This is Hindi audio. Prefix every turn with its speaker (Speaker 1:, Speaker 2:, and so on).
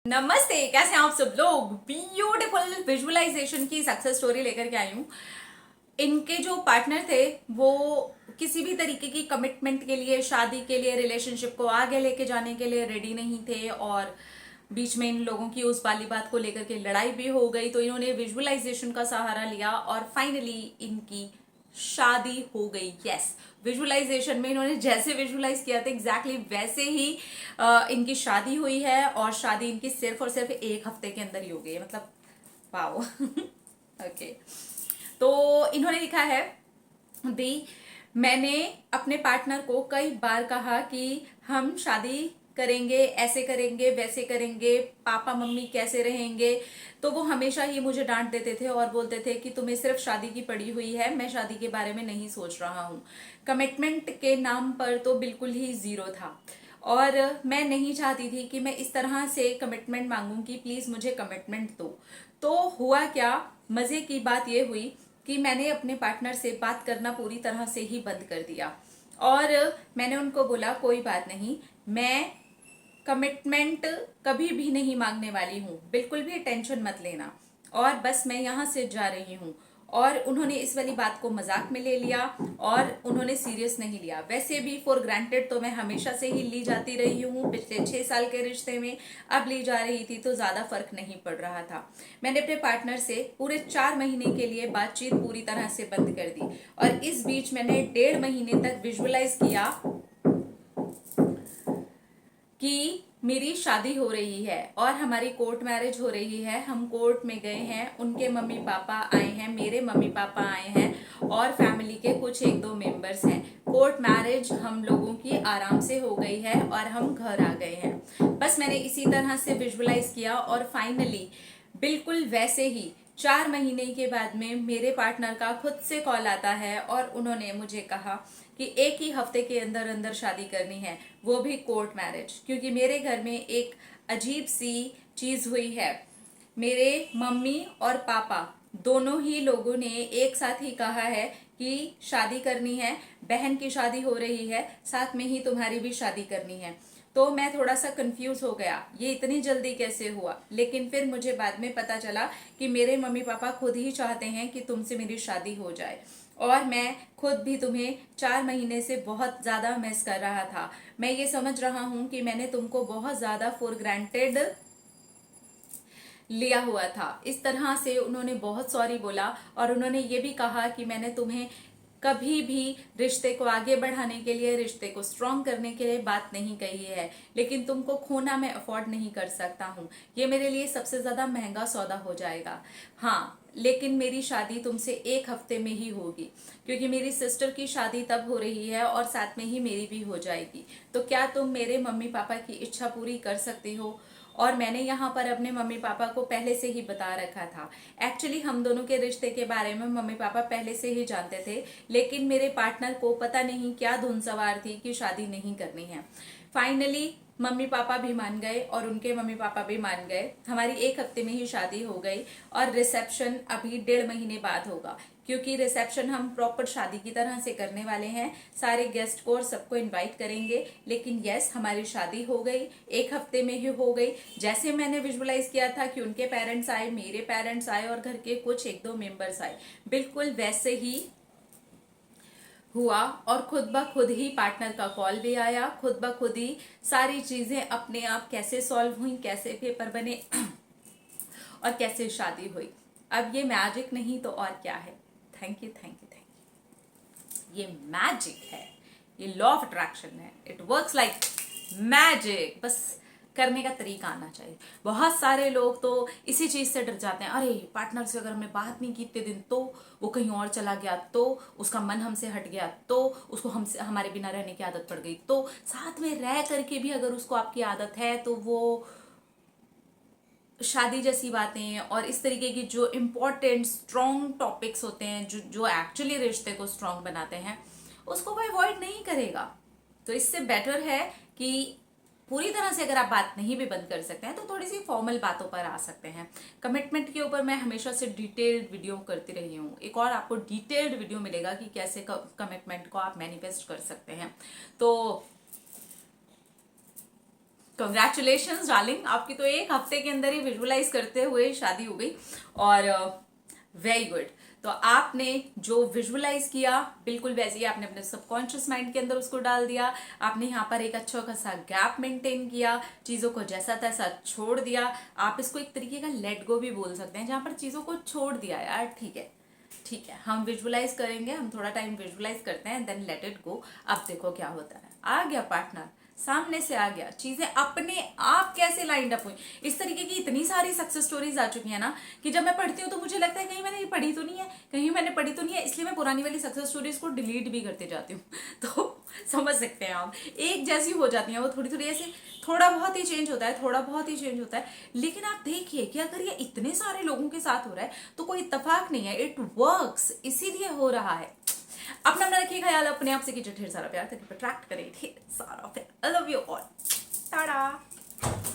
Speaker 1: नमस्ते, कैसे हैं आप सब लोग। ब्यूटीफुल विजुअलाइजेशन की सक्सेस स्टोरी लेकर के आई हूँ। इनके जो पार्टनर थे वो किसी भी तरीके की कमिटमेंट के लिए, शादी के लिए, रिलेशनशिप को आगे लेके जाने के लिए रेडी नहीं थे और बीच में इन लोगों की उस वाली बात को लेकर के लड़ाई भी हो गई। तो इन्होंने विजुअलाइजेशन का सहारा लिया और फाइनली इनकी शादी हो गई। यस, विजुअलाइजेशन में इन्होंने जैसे विजुअलाइज किया था एग्जैक्टली वैसे ही इनकी शादी हुई है और शादी इनकी सिर्फ और सिर्फ एक हफ्ते के अंदर ही हो गई है। मतलब वाओ। ओके, तो इन्होंने लिखा है दी, मैंने अपने पार्टनर को कई बार कहा कि हम शादी करेंगे, ऐसे करेंगे, वैसे करेंगे, पापा मम्मी कैसे रहेंगे। तो वो हमेशा ही मुझे डांट देते थे और बोलते थे कि तुम्हें सिर्फ शादी की पड़ी हुई है, मैं शादी के बारे में नहीं सोच रहा हूँ। कमिटमेंट के नाम पर तो बिल्कुल ही जीरो था और मैं नहीं चाहती थी कि मैं इस तरह से कमिटमेंट मांगूं कि प्लीज मुझे कमिटमेंट दो। तो हुआ क्या, मजे की बात यह हुई कि मैंने अपने पार्टनर से बात करना पूरी तरह से ही बंद कर दिया और मैंने उनको बोला कोई बात नहीं, मैं कमिटमेंट कभी भी नहीं मांगने वाली हूँ, बिल्कुल भी टेंशन मत लेना और बस मैं यहाँ से जा रही हूँ। और उन्होंने इस वाली बात को मजाक में ले लिया और उन्होंने सीरियस नहीं लिया। वैसे भी फॉर ग्रांटेड तो मैं हमेशा से ही ली जाती रही हूँ, पिछले 6 साल के रिश्ते में अब ली जा रही थी तो ज्यादा फर्क नहीं पड़ रहा था। मैंने अपने पार्टनर से पूरे 4 महीने के लिए बातचीत पूरी तरह से बंद कर दी और इस बीच मैंने 1.5 महीने तक विजुअलाइज किया कि मेरी शादी हो रही है और हमारी कोर्ट मैरिज हो रही है। हम कोर्ट में गए हैं, उनके मम्मी पापा आए हैं, मेरे मम्मी पापा आए हैं और फैमिली के कुछ एक दो मेंबर्स हैं। कोर्ट मैरिज हम लोगों की आराम से हो गई है और हम घर आ गए हैं। बस मैंने इसी तरह से विजुअलाइज किया और फाइनली बिल्कुल वैसे ही 4 महीने के बाद में मेरे पार्टनर का खुद से कॉल आता है और उन्होंने मुझे कहा कि एक ही हफ्ते के अंदर अंदर शादी करनी है, वो भी कोर्ट मैरिज। क्योंकि मेरे घर में एक अजीब सी चीज हुई है, मेरे मम्मी और पापा दोनों ही लोगों ने एक साथ ही कहा है कि शादी करनी है, बहन की शादी हो रही है, साथ में ही तुम्हारी भी शादी करनी है। तो मैं थोड़ा सा कंफ्यूज हो गया, ये इतनी जल्दी कैसे हुआ। लेकिन फिर मुझे बाद में पता चला कि मेरे मम्मी पापा खुद ही चाहते हैं कि तुमसे मेरी शादी हो जाए और मैं खुद भी तुम्हें 4 महीने से बहुत ज्यादा मिस कर रहा था। मैं ये समझ रहा हूँ कि मैंने तुमको बहुत ज्यादा फॉर ग्रांटेड लिया हुआ था। इस तरह से उन्होंने बहुत सॉरी बोला और उन्होंने ये भी कहा कि मैंने तुम्हें कभी भी रिश्ते को आगे बढ़ाने के लिए, रिश्ते को स्ट्रॉन्ग करने के लिए बात नहीं कही है, लेकिन तुमको खोना मैं अफोर्ड नहीं कर सकता हूँ। ये मेरे लिए सबसे ज्यादा महंगा सौदा हो जाएगा। हाँ, लेकिन मेरी शादी तुमसे एक हफ्ते में ही होगी क्योंकि मेरी सिस्टर की शादी तब हो रही है और साथ में ही मेरी भी हो जाएगी। तो क्या तुम मेरे मम्मी पापा की इच्छा पूरी कर सकती हो। और मैंने यहाँ पर अपने मम्मी पापा को पहले से ही बता रखा था। एक्चुअली हम दोनों के रिश्ते के बारे में मम्मी पापा पहले से ही जानते थे, लेकिन मेरे पार्टनर को पता नहीं क्या धुन सवार थी कि शादी नहीं करनी है। फाइनली मम्मी पापा भी मान गए और उनके मम्मी पापा भी मान गए। हमारी एक हफ्ते में ही शादी हो गई और रिसेप्शन अभी 1.5 महीने बाद होगा क्योंकि रिसेप्शन हम प्रॉपर शादी की तरह से करने वाले हैं। सारे गेस्ट को और सबको इनवाइट करेंगे। लेकिन यस, हमारी शादी हो गई, एक हफ्ते में ही हो गई। जैसे मैंने विजुअलाइज किया था कि उनके पेरेंट्स आए, मेरे पेरेंट्स आए और घर के कुछ एक दो मेंबर्स आए, बिल्कुल वैसे ही हुआ। और खुद ब खुद ही पार्टनर का कॉल भी आया, खुद ब खुद ही सारी चीजें अपने आप कैसे सॉल्व हुई, कैसे पेपर बने और कैसे शादी हुई। अब ये मैजिक नहीं तो और क्या है। Thank you, thank you, thank you. ये मैजिक है, ये लॉ ऑफ अट्रैक्शन है। It works like magic. बस करने का तरीका आना चाहिए। बहुत सारे लोग तो इसी चीज से डर जाते हैं, अरे पार्टनर से अगर हमने बात नहीं की इतने दिन तो वो कहीं और चला गया, तो उसका मन हमसे हट गया, तो उसको हमसे हमारे बिना रहने की आदत पड़ गई, तो साथ में रह करके भी अगर उसको आपकी आदत है तो वो शादी जैसी बातें और इस तरीके की जो इम्पोर्टेंट स्ट्रॉन्ग टॉपिक्स होते हैं, जो जो एक्चुअली रिश्ते को स्ट्रॉन्ग बनाते हैं, उसको कोई अवॉइड नहीं करेगा। तो इससे बेटर है कि पूरी तरह से अगर आप बात नहीं भी बंद कर सकते हैं तो थोड़ी सी फॉर्मल बातों पर आ सकते हैं। कमिटमेंट के ऊपर मैं हमेशा से डिटेल्ड वीडियो करती रही हूँ। एक और आपको डिटेल्ड वीडियो मिलेगा कि कैसे कमिटमेंट को आप मैनिफेस्ट कर सकते हैं। तो कंग्रेचुलेशंस डार्लिंग, आपकी तो एक हफ्ते के अंदर ही विजुअलाइज करते हुए शादी हो गई, और वेरी गुड। तो आपने जो विजुअलाइज किया बिल्कुल वैसे ही आपने अपने सबकॉन्शियस माइंड के अंदर उसको डाल दिया। आपने यहाँ पर एक अच्छा खासा गैप मेंटेन किया, चीजों को जैसा तैसा छोड़ दिया। आप इसको एक तरीके का लेट गो भी बोल सकते हैं, जहां पर चीजों को छोड़ दिया यार, ठीक है ठीक है, हम विजुअलाइज करेंगे, हम थोड़ा टाइम विजुअलाइज करते हैं, देन लेट इट गो। अब देखो क्या होता है, आ गया पार्टनर, सामने से आ गया, चीजें अपने आप कैसे लाइंड अप हुई। इस तरीके की इतनी सारी सक्सेस स्टोरीज आ चुकी है ना, कि जब मैं पढ़ती हूँ तो मुझे लगता है कहीं मैंने ये पढ़ी तो नहीं है, कहीं मैंने पढ़ी तो नहीं है, इसलिए मैं पुरानी वाली सक्सेस स्टोरीज को डिलीट भी करते जाती हूँ। तो समझ सकते हैं आप, एक जैसी हो जाती हैं वो, थोड़ी थोड़ी ऐसे, थोड़ा बहुत ही चेंज होता है, थोड़ा बहुत ही चेंज होता है। लेकिन आप देखिए कि अगर ये इतने सारे लोगों के साथ हो रहा है तो कोई इत्तेफाक नहीं है, इट वर्क्स, इसीलिए हो रहा है। अपना अपना रखिए ख्याल, अपने आप से कीजिए ढेर सारा प्यार ताकि अट्रैक्ट करे ढेर सारा। I love you all, Tata.